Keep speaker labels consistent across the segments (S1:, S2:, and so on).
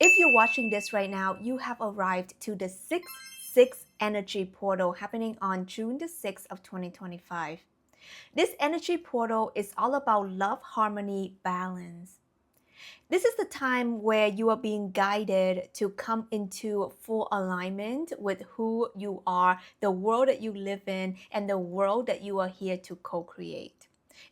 S1: If you're watching this right now, you have arrived to the 6-6 energy portal happening on June the 6th of 2025. This energy portal is all about love, harmony, balance. This is the time where you are being guided to come into full alignment with who you are, the world that you live in, and the world that you are here to co-create.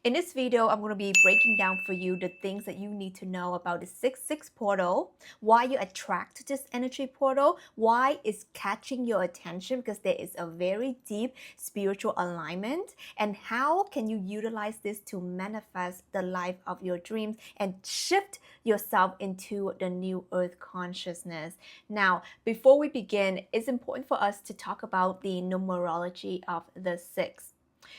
S1: In this video, I'm going to be breaking down for you the things that you need to know about the 6-6 portal, why you attract to this energy portal, why it's catching your attention because there is a very deep spiritual alignment, and how can you utilize this to manifest the life of your dreams and shift yourself into the new earth consciousness. Now, before we begin, it's important for us to talk about the numerology of the 6.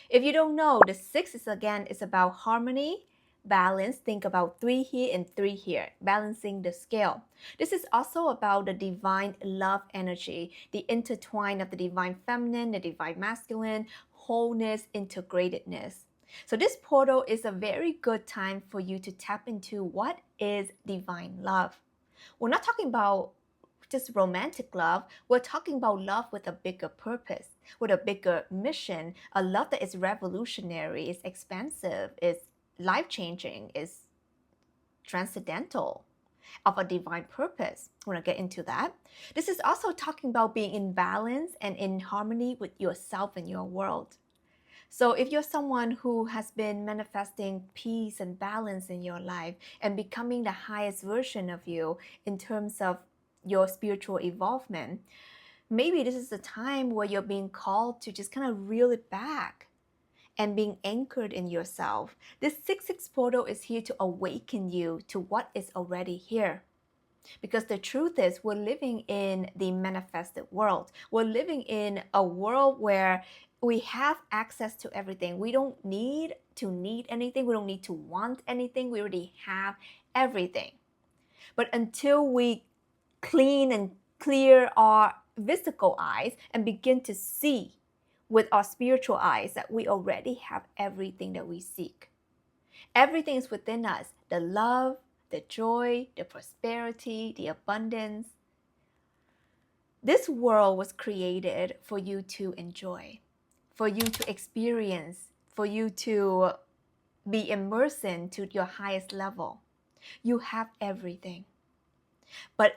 S1: If you don't know, the 6 is about harmony, balance. Think about 3 here and 3 here, balancing the scale. This is also about the divine love energy, the intertwine of the divine feminine, the divine masculine, wholeness, integratedness. So this portal is a very good time for you to tap into what is divine love. We're not talking about just romantic love. We're talking about love with a bigger purpose, with a bigger mission, a love that is revolutionary, is expansive, is life-changing, is transcendental, of a divine purpose. We're going to get into that. This is also talking about being in balance and in harmony with yourself and your world. So if you're someone who has been manifesting peace and balance in your life and becoming the highest version of you in terms of your spiritual evolvement, maybe this is the time where you're being called to just kind of reel it back and being anchored in yourself. This 6-6 portal is here to awaken you to what is already here. Because the truth is, we're living in the manifested world. We're living in a world where we have access to everything. We don't need to need anything. We don't need to want anything. We already have everything. But until we clean and clear our physical eyes and begin to see with our spiritual eyes that we already have everything that we seek. Everything is within us. The love, the joy, the prosperity, the abundance. This world was created for you to enjoy, for you to experience, for you to be immersed in to your highest level. You have everything. But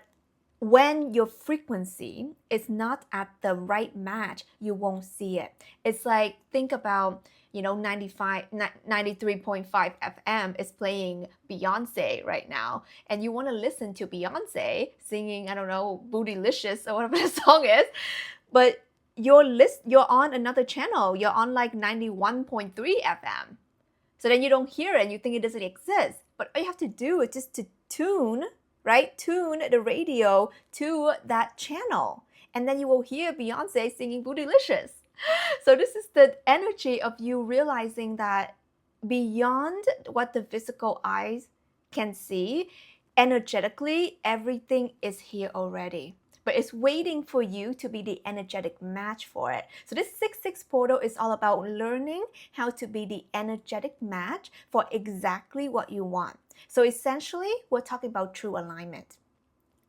S1: when your frequency is not at the right match, you won't see it. It's like, think about, 93.5 FM is playing Beyonce right now. And you want to listen to Beyonce singing, I don't know, Bootylicious or whatever the song is. But you're on another channel. You're on like 91.3 FM. So then you don't hear it and you think it doesn't exist. But all you have to do is just to tune the radio to that channel. And then you will hear Beyonce singing Bootylicious. So this is the energy of you realizing that beyond what the physical eyes can see, energetically, everything is here already. But it's waiting for you to be the energetic match for it. So this 6-6 portal is all about learning how to be the energetic match for exactly what you want. So essentially, we're talking about true alignment.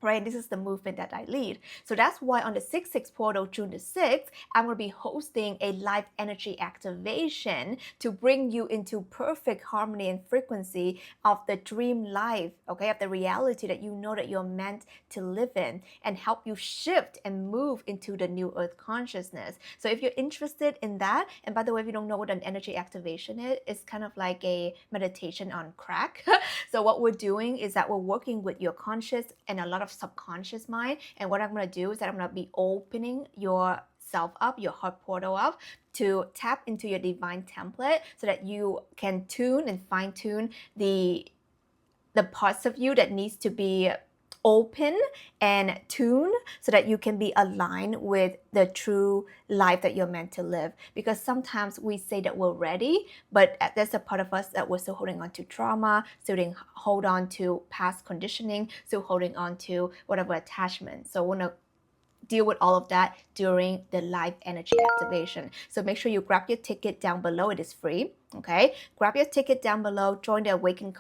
S1: Right? This is the movement that I lead. So that's why on the 6-6 portal, June the 6th, I'm going to be hosting a live energy activation to bring you into perfect harmony and frequency of the dream life, okay, of the reality that you know that you're meant to live in, and help you shift and move into the new earth consciousness. So if you're interested in that, and by the way, if you don't know what an energy activation is, it's kind of like a meditation on crack. So what we're doing is that we're working with your conscious and a lot of subconscious mind. And what I'm going to do is that I'm going to be opening yourself up, your heart portal up, to tap into your divine template so that you can tune and fine tune the parts of you that needs to be open and tune so that you can be aligned with the true life that you're meant to live. Because sometimes we say that we're ready, but there's a part of us that we're still holding on to trauma, still hold on to past conditioning, still holding on to whatever attachment. So we're gonna deal with all of that during the live energy activation. So make sure you grab your ticket down below. It is free, okay? Grab your ticket down below, join the Awaken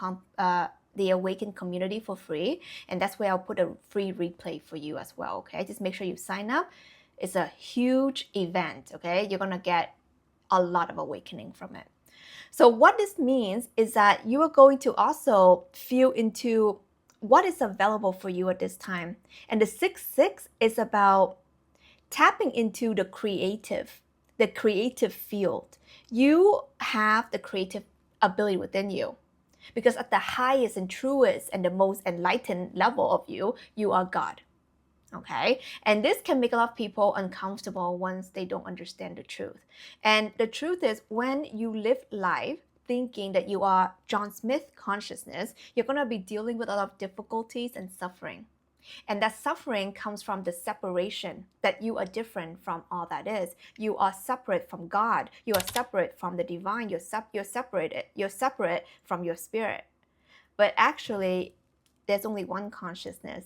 S1: the Awaken community for free, and that's where I'll put a free replay for you as well, okay? Just make sure you sign up. It's a huge event, okay? You're gonna get a lot of awakening from it. So what this means is that you are going to also feel into what is available for you at this time. And the 6-6 is about tapping into the creative field. You have the creative ability within you. Because at the highest and truest and the most enlightened level of you, you are God. Okay? And this can make a lot of people uncomfortable once they don't understand the truth. And the truth is, when you live life thinking that you are John Smith consciousness, you're going to be dealing with a lot of difficulties and suffering. And that suffering comes from the separation, that you are different from all that is. You are separate from God. You are separate from the divine. You're separate from your spirit. But actually, there's only one consciousness.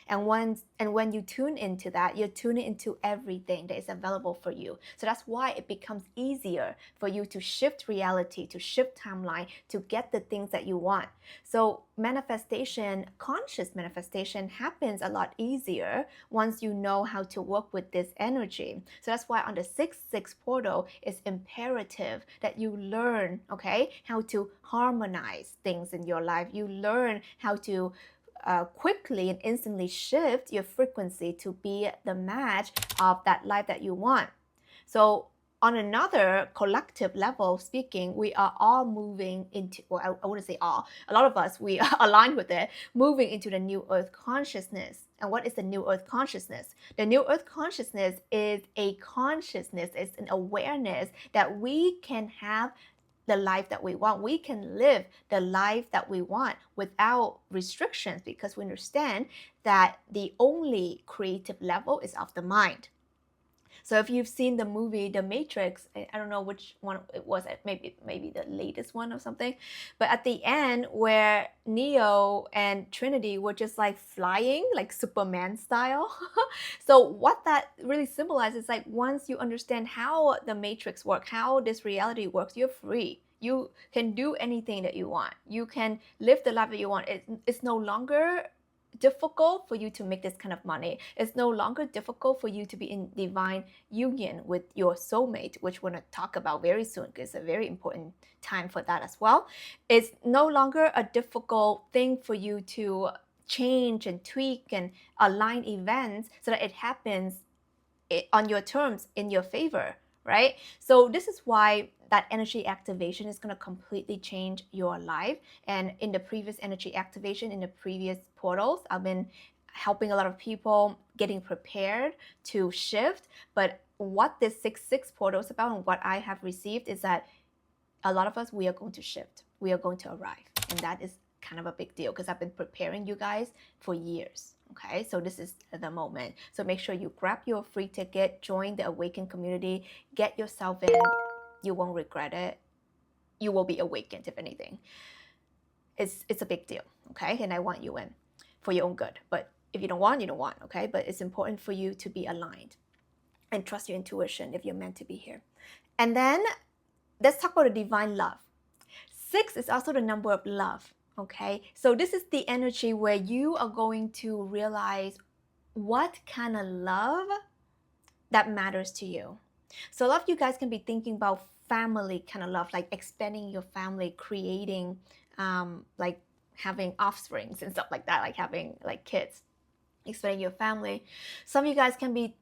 S1: And when you tune into that, you're tuning into everything that is available for you. So that's why it becomes easier for you to shift reality, to shift timeline, to get the things that you want. So manifestation, conscious manifestation, happens a lot easier once you know how to work with this energy. So that's why on the 6-6 portal, it's imperative that you learn, okay, how to harmonize things in your life. You learn how to quickly and instantly shift your frequency to be the match of that life that you want. So on another collective level speaking, we are all moving into, well, I wouldn't say all, a lot of us, we are aligned with it, moving into the New Earth consciousness. And what is the New Earth consciousness? The New Earth consciousness is a consciousness, it's an awareness that we can have the life that we want. We can live the life that we want without restrictions, because we understand that the only creative level is of the mind. So if you've seen the movie The Matrix, I don't know which one it was, maybe the latest one or something, but at the end where Neo and Trinity were just like flying like Superman style. So what that really symbolizes, like once you understand how the Matrix works, how this reality works, you're free. You can do anything that you want. You can live the life that you want. It's no longer difficult for you to make this kind of money. It's no longer difficult for you to be in divine union with your soulmate, which we're going to talk about very soon, because it's a very important time for that as well. It's no longer a difficult thing for you to change and tweak and align events so that it happens on your terms, in your favor, right? So this is why that energy activation is going to completely change your life. And in the previous energy activation, in the previous portals, I've been helping a lot of people getting prepared to shift. But what this 6-6 portal is about and what I have received is that a lot of us, we are going to shift. We are going to arrive. And that is kind of a big deal, because I've been preparing you guys for years. Okay, so this is the moment. So make sure you grab your free ticket, join the Awaken community, get yourself in. You won't regret it. You will be awakened, if anything. It's a big deal, okay? And I want you in for your own good. But if you don't want, you don't want, okay? But it's important for you to be aligned and trust your intuition if you're meant to be here. And then let's talk about the divine love. 6 is also the number of love. Okay, so this is the energy where you are going to realize what kind of love that matters to you. So a lot of you guys can be thinking about family kind of love, like expanding your family, creating, like having offsprings and stuff like that, like having like kids, expanding your family. Some of you guys can be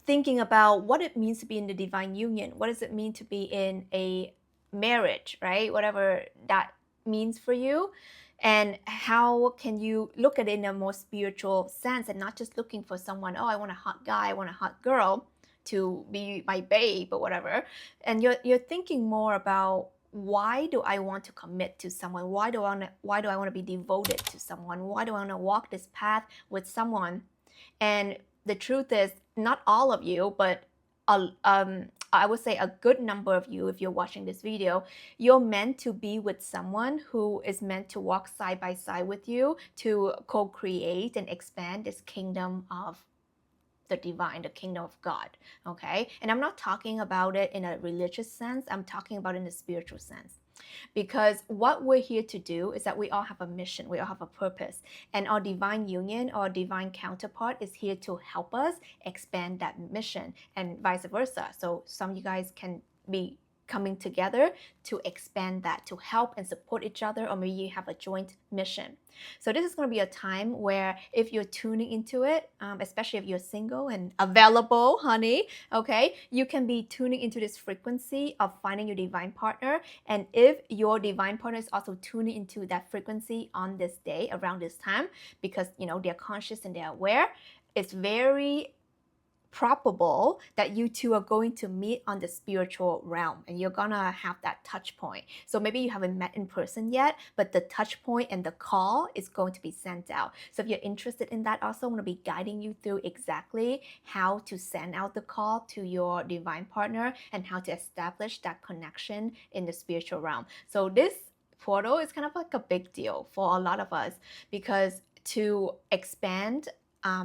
S1: thinking about what it means to be in the divine union. What does it mean to be in a marriage, right? Whatever that means for you, and how can you look at it in a more spiritual sense and not just looking for someone, oh, I want a hot guy, I want a hot girl to be my babe or whatever. And you're thinking more about, why do I want to commit to someone? Why do I want to be devoted to someone? Why do I want to walk this path with someone? And the truth is, not all of you, but I would say a good number of you, if you're watching this video, you're meant to be with someone who is meant to walk side by side with you to co-create and expand this kingdom of the divine, the kingdom of God, okay? And I'm not talking about it in a religious sense. I'm talking about it in a spiritual sense. Because what we're here to do is that we all have a mission, we all have a purpose, and our divine union or divine counterpart is here to help us expand that mission and vice versa. So some of you guys can be coming together to expand that, to help and support each other, or maybe you have a joint mission. So this is going to be a time where if you're tuning into it, especially if you're single and available, honey, okay, you can be tuning into this frequency of finding your divine partner. And if your divine partner is also tuning into that frequency on this day around this time, because they're conscious and they're aware, it's very probable that you two are going to meet on the spiritual realm and you're gonna have that touch point. So maybe you haven't met in person yet, but the touch point and the call is going to be sent out. So if you're interested in that, also I'm going to be guiding you through exactly how to send out the call to your divine partner and how to establish that connection in the spiritual realm. So this portal is kind of like a big deal for a lot of us, because to expand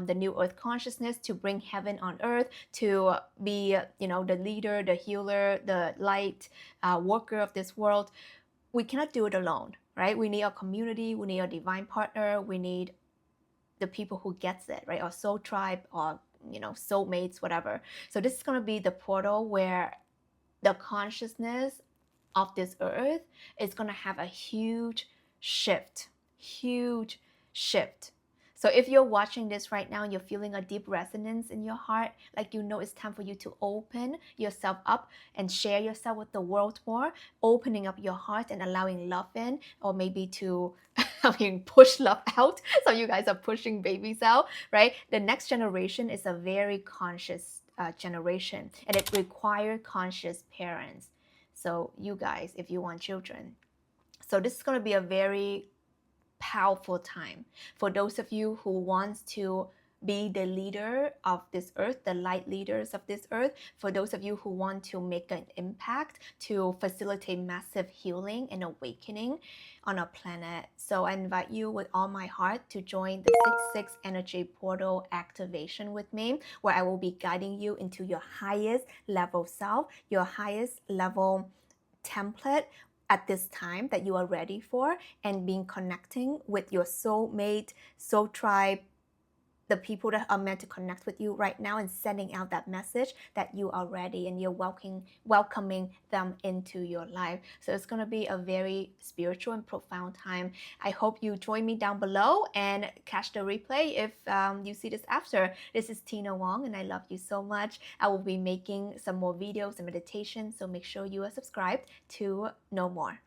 S1: the new earth consciousness, to bring heaven on earth, to be the leader, the healer, the light worker of this world, we cannot do it alone, right? We need a community, we need a divine partner, we need the people who gets it, right? Or soul tribe, or soulmates, whatever. So this is going to be the portal where the consciousness of this earth is going to have a huge shift. So if you're watching this right now and you're feeling a deep resonance in your heart, like it's time for you to open yourself up and share yourself with the world more, opening up your heart and allowing love in, or maybe to push love out. Some of you guys are pushing babies out, right? The next generation is a very conscious generation, and it requires conscious parents. So you guys, if you want children, so this is going to be a very powerful time for those of you who wants to be the leader of this earth, the light leaders of this earth, for those of you who want to make an impact to facilitate massive healing and awakening on our planet. So I invite you with all my heart to join the 6/6 energy portal activation with me, where I will be guiding you into your highest level self, your highest level template at this time that you are ready for, and being connecting with your soulmate, soul tribe, the people that are meant to connect with you right now, and sending out that message that you are ready and you're welcoming them into your life. So it's going to be a very spiritual and profound time. I hope you join me down below and catch the replay if you see this after. This is Tina Wong, and I love you so much. I will be making some more videos and meditations, so make sure you are subscribed to know more.